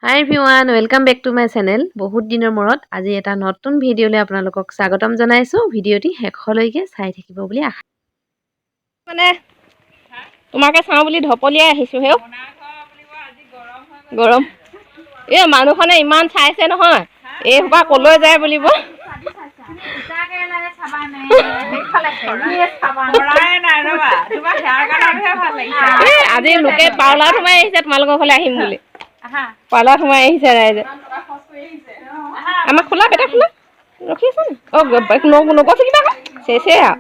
High everyone welcome back to my channel. বহুত দিনৰ মূৰত আজি এটা নতুন ভিডিঅ'লৈ আপোনালোকক স্বাগতম জনাইছোঁ। ভিডিঅ'টি শেষলৈকে চাই থাকিব বুলি আশা মানে তোমাকে চাওঁ বুলি ধপলিয়াই আহিছোঁ হেও গৰম এই মানুহখনে ইমান চাইছে নহয় এই সোপা কলৈ যায় বুলিব আজি লোকে পাউলাত সোমাই আহিছে তোমালোকৰ ফালে আহিম বুলি পাউলাত সোমাই আহিছে ৰাইজে আমাক খোলা বেটা খোলা ৰখি আছে নি নগছে কিবা চেচে আৰু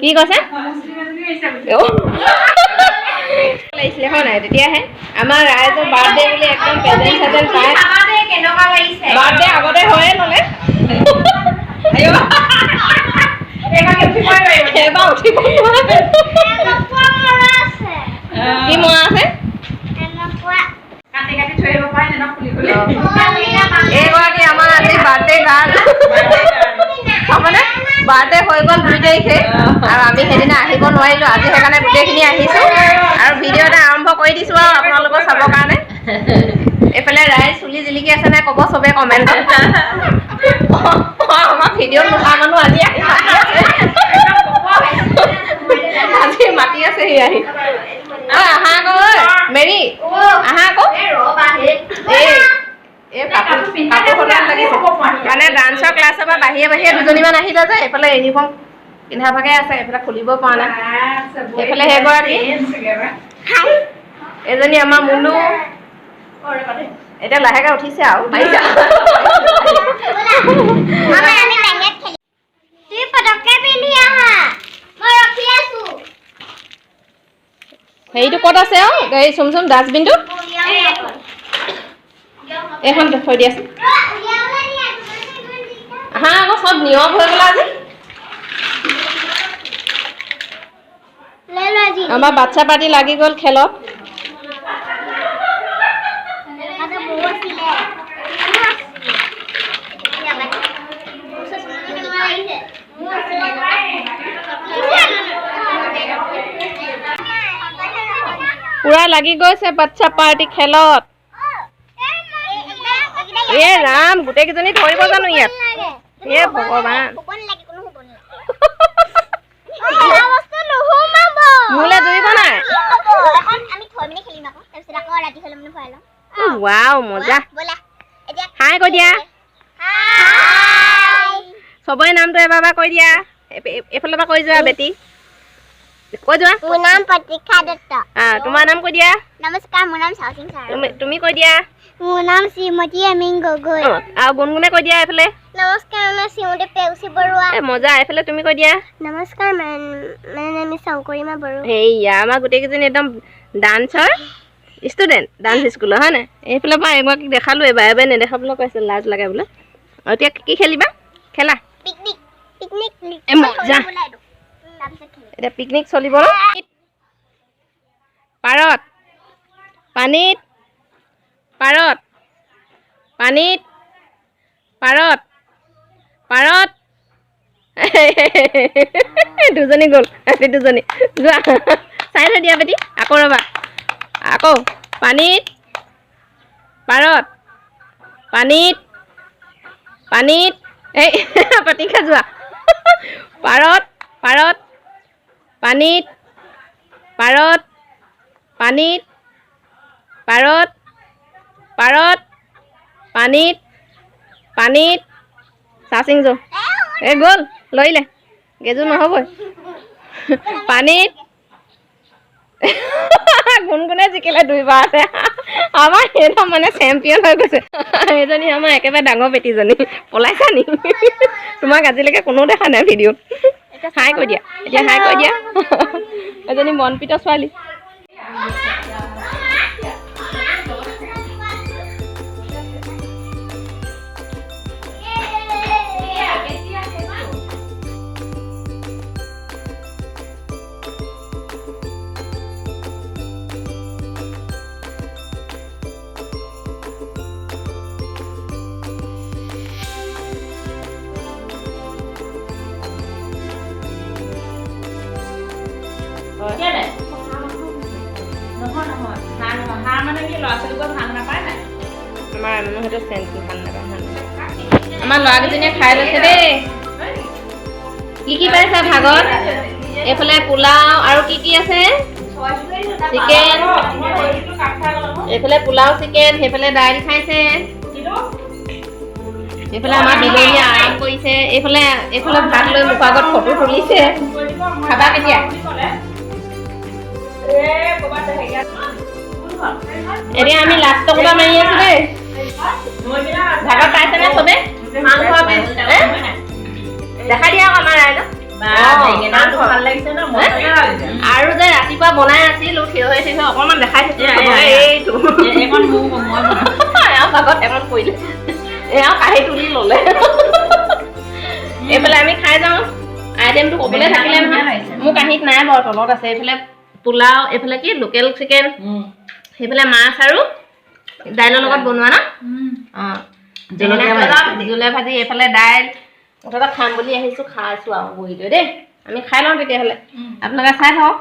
কি কৈছে লাগিছিলে হয় নাই তেতিয়াহে আমাৰ ৰাইজৰ বাৰ্থডে বুলি একদম প্ৰেজেন্ট চেজেন্ট পাই বাৰ্থডে আগতে হয়ে ল'লে কি মৰা আছে এইগৰাকী আমাৰ আজি বাৰ্থডে গাৰ্ল মানে বাৰ্থডে হৈ গ'ল 2 তাৰিখে আৰু আমি সেইদিনা আহিব নোৱাৰিলোঁ আজি সেইকাৰণে গোটেইখিনি আহিছোঁ আৰু ভিডিঅ' এটা আৰম্ভ কৰি দিছোঁ আৰু আপোনালোকৰ চাবৰ কাৰণে এইফালে ৰাইজ চুলি জিলিকি আছে নে ক'ব চবে কমেণ্টত আমাৰ ভিডিঅ'ত নোহোৱা মানুহ আজি আহি আজি মাতি আছে সি আহি আহা আকৌ মেৰি আহা আকৌ মানে ডান্সৰ ক্লাছৰ পৰা বাহিৰে বাহিৰে দুজনীমান আহিলে যে এইফালে ইউনিফৰ্ম পিন্ধা ভাগে আছে এইফালে খুলিব পৰা নাই এইফালে সেইগৰাকী এজনী আমাৰ মুনু এতিয়া লাহেকে উঠিছে আৰু হেৰিটো ক'ত আছে আৰু এই চুম চুম ডাষ্টবিনটো এইখন থৈ দিয়াচোন হা আকৌ চব নিয়ম হৈ গ'লা আজি আমাৰ বাচ্ছা পাৰ্টি লাগি গ'ল খেলত পুৰা লাগি গৈছে বাচ্ছা পাৰ্টি খেলত এ ৰাম গোটেই কেইজনী ধৰিব জানো ইয়াত হে ভগৱান মোলে জুৰিব নাই ৱাও মজা হাই কৈ দিয়া চবৰে নামটো এবাৰ কৈ দিয়া এইফালৰ পৰা কৈ যোৱা বেটি কৈ যোৱা মোৰ নাম প্ৰতীক্ষা দত্ত তোমাৰ নাম কৈ দিয়া নমস্কাৰ মোৰ নাম চাউচিং ছাৰ তুমি কৈ দিয়া মোৰ নাম শ্ৰীমতী এমিং গগৈ আৰু গুণগুণে কৈ দিয়া এইফালে নমস্কাৰ মই শ্ৰীমতী পেউচি বৰুৱা মজা এইফালে তুমি কৈ দিয়া নমস্কাৰ মানে নেম ইজ শংকৰীমা বৰুৱা হেয়া আমাৰ গোটেই কেইজনী একদম ডান্সৰ ষ্টুডেণ্ট ডান্স স্কুলৰ হয় নাই এইফালে পৰা এগৰাকীক দেখালোঁ এবাৰ নেদেখাবলৈ কৈছে লাজ লাগে বোলে এতিয়া কি খেলিবা খেলা পিকনিক পিকনিক মজা এতিয়া পিকনিক চলিব পাৰত পানীত পাৰত পানীত পাৰত পাৰত দুজনী গ'ল দুজনী যোৱা চাই থৈ দিয়া বেটি আকৌ ৰ'বা আকৌ পানীত পাৰত পানীত পানীত এই পাতিখা যোৱা পাৰত পাৰত পানীত পাৰত পানীত পাৰত পাৰত পানীত পানীত চাচিং যো এই গ'ল লৈলে গেজু নহ'বই পানীত গুণগুণে জিকিলে 2 বাৰতে আমাৰ একদম মানে চেম্পিয়ন হৈ গৈছে এইজনী আমাৰ একেবাৰে ডাঙৰ বেটিজনী পলাইছা নি তোমাক আজিলৈকে কোনো দেখা নাই ভিডিঅ'ত হাই কৈ দিয়া এতিয়া হাই কৈ দিয়া এজনী মনপিত ছোৱালী কেলে নহয় হাঁহ মানে কি ল'ৰা ছোৱালীবোৰে ভাল নাপায় নাই আমাৰ সেইটো চেণ্টটো ভাল নাপায় আমাৰ ল'ৰাকেইজনীয়ে খাই লৈছে দেই কি পাইছা ভাগত এইফালে পোলাও আৰু কি আছে চিকেন এইফালে পোলাও চিকেন সেইফালে দাইল খাইছে এইফালে আমাৰ বিলনীয়ে আৰাম কৰিছে এইফালে ভাত লৈ মুখৰ আগত ফটো তুলিছে খাবা কেতিয়া এতিয়া আমি লাষ্ট কথা মাৰি আছো দেই ভাগত পাইছেনে চবে মাংস দেখাই দিয়া আকৌ আমাৰ ৰাইজক আৰু যে ৰাতিপুৱা বনাই আছিলো থিয় হৈ থিয় অকণমান দেখাই থৈছো এইটো ভাগত এখন পৰিলে এয়া কাঢ়ি তুলি ললে এইফালে আমি খাই যাওঁ আইটেমটো ক'বলৈ থাকিলে নহয় মোৰ কাঁহীত নাই বাৰু তলত আছে এইফালে পোলাও এইফালে কি লোকেল চিকেন সেইফালে মাছ আৰু দাইলৰ লগত বনোৱা না জলকীয়া ভাজি এইফালে দাইল মুঠতে খাম বুলি আহিছো খাইছো আৰু বহি লৈ দেই আমি খাই লওঁ তেতিয়াহ'লে আপোনালোকে চাই থাকক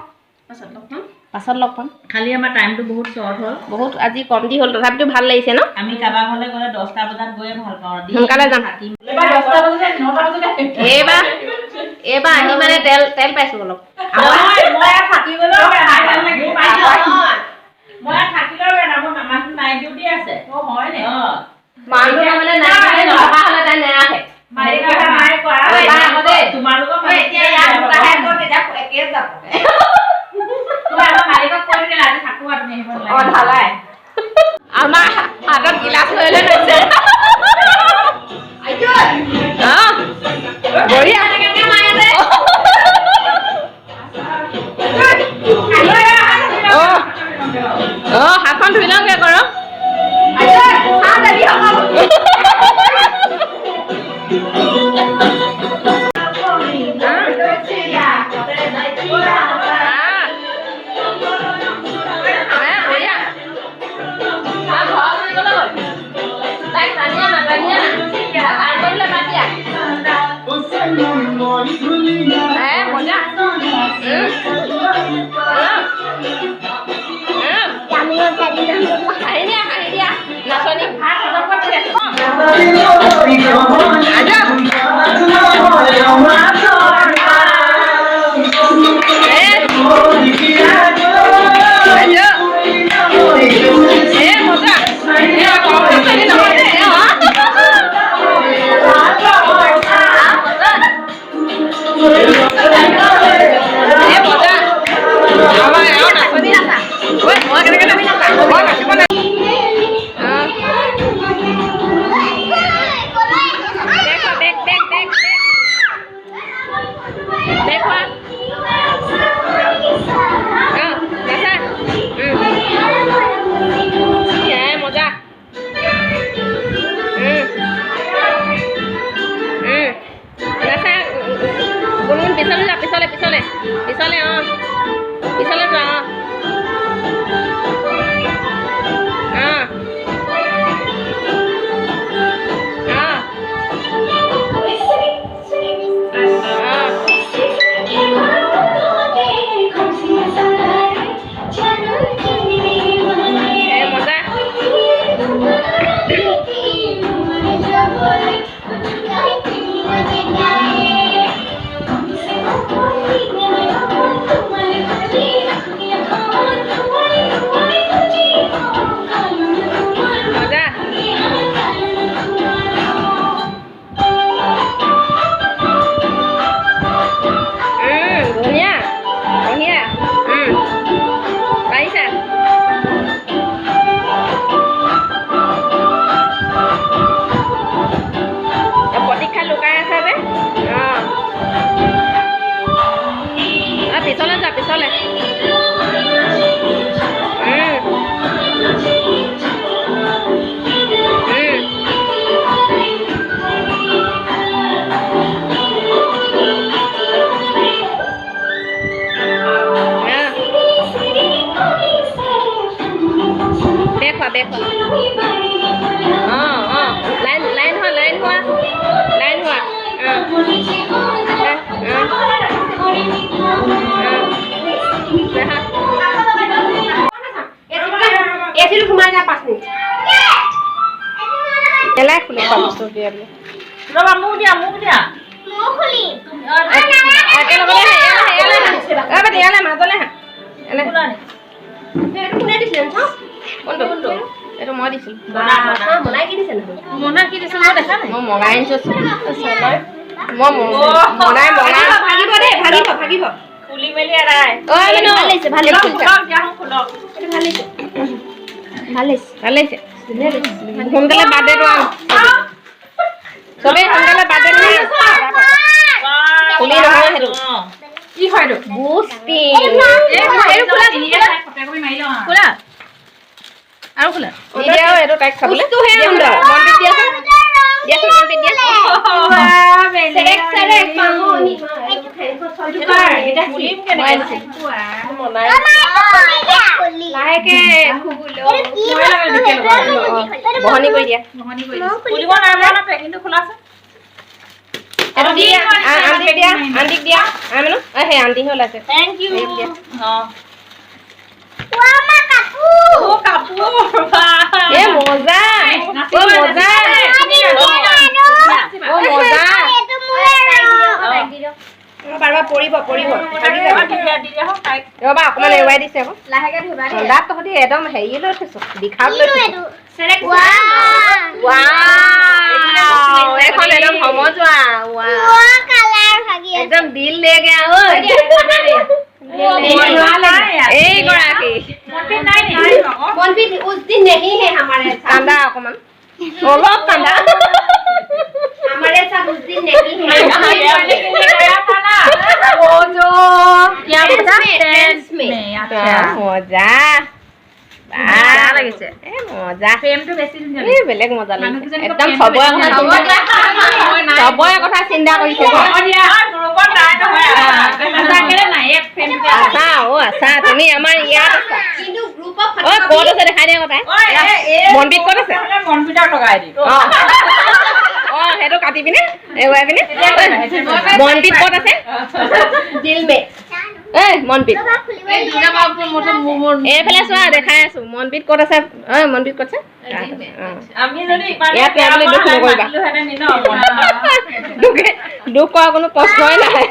পাছত লগ পাম খালি আমাৰ টাইমটো বহুত শ্বৰ্ট হ'ল বহুত আজি কমটি হ'ল তথাপিতো ভাল লাগিছে ন আমি কাৰোবাৰ ঘৰলৈ গ'লে 10টা বজাত গৈয়ে ভাল পাওঁ সোনকালে যাম এইবাৰ আহি মানে তেল পাইছো অলপ আমাৰ হাতত গিলাচ লৈ লৈ লৈছে বঢ়িয়া হাতখন ধুই লওঁগে কৰক সোমাই যা 5 মিনিট এলাই খুলি পাবস্তু দিয়া বোলে ৰবা মোক দিয়া এলাই মাজলে হা এনে খোলা নি এইটো কোনে দিছিলে ন কোনটো এইটো মই দিছিলো মনাই কি দিছে নহয় মনা কি দিছে মই দেখা নাই মই মগাই আনিছো মই মনাই ভাগিব দেই ভাগিব খুলি মেলি এৰাই ভাল লাগিছে ভাল লাগিছে খোলক দিয়া খোলক এইটো ভাল লাগিছে সোনকালে বাৰ্থডেটো আন চবেই সোনকালে বাৰ্থডেটো আন খুলি নহয় সেইটো কি হয় এইটো বুষ্টি খোলা আৰু খোলা দিয়াও এইটো তাইক খাবলৈ মনপিত দিয়াচোন মনপিত দিয়া বহনি কৰি দিয়া খুলিব নাই পেকিংটো খোলা আছে এইটো দিয়া আন্টিক দিয়া আমেনো সেই আন্টিহে ওলাইছে থ্যাংক ইউ কাপোৰ এ মজা বাৰবাৰ পৰিব ৰবা অকমান এৰুৱাই দিছে আকৌ দাঁত তহঁতি একদম হেৰি লৈ থৈছো বিষাত লৈ থৈছো এখন একদম সমজোৱা একদম দিল লেগে এইগৰাকী কান্দা অকমান অলপ কান্দা মজা লাগিছে মজা ফ্ৰেমটো বেছি ধুনীয়া বেলেগ মজা লাগিছে একদম চবৰে কথা চিন্তা কৰিছে আছা তুমি আমাৰ ইয়াত আছা ক'ত আছে দেখাই দিয়া কথাই মনপিত ক'ত আছে মনপিটাৰ লগাই দি সেইটো কাটি পিনে এৰুৱাই পিনে মনপিত ক'ত আছে দিলমে মনপিত এইফালে চোৱা দেখাই আছো মনপিত ক'ত আছে মনপিত ক'ত আছে আমি যদি ইয়াত বুলি দুখ নকৰিবা দুখ কৰা কোনো প্ৰশ্নই নাই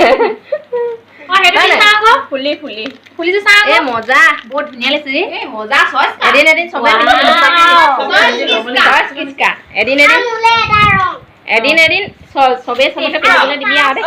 মজা বহুত ধুনীয়া লাগিছে এদিন চবে এদিন চবে চবকে পিন্ধিবলৈ দিবি আৰু